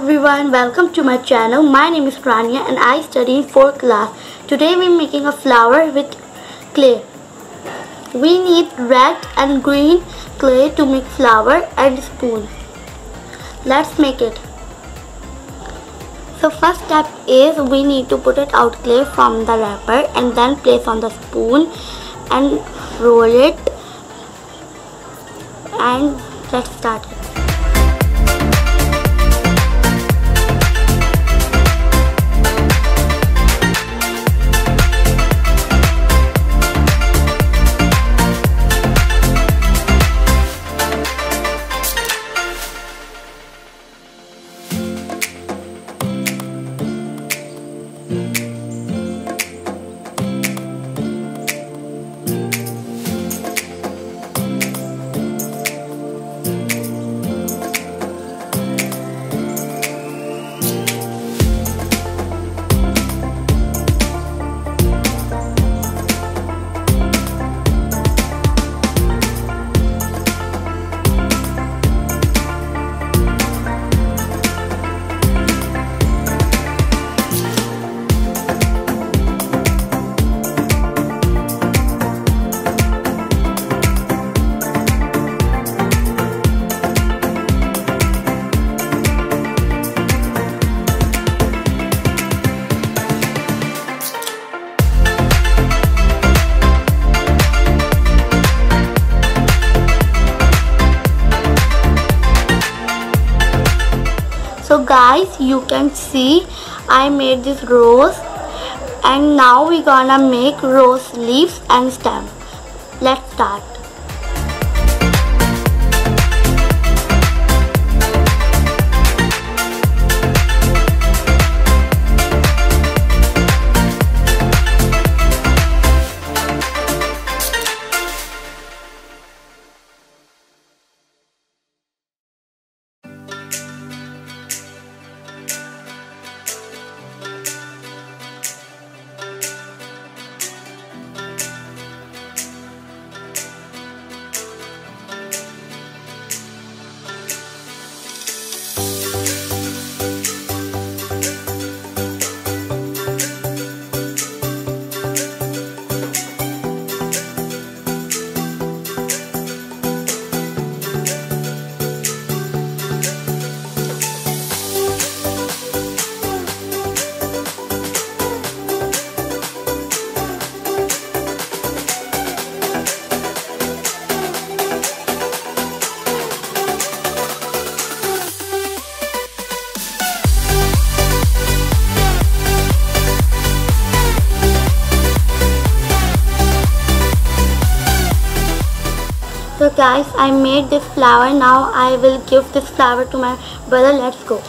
everyone, welcome to my channel. My name is Rania and I study in 4th class. Today we are making a flower with clay. We need red and green clay to make flower and spoon. Let's make it. So first step is we need to put it out clay from the wrapper and then place on the spoon and roll it, and let's start it. So guys, you can see I made this rose, and now we're gonna make rose leaves and stem. Let's start. So guys, I made this flower. Now I will give this flower to my brother. Let's go.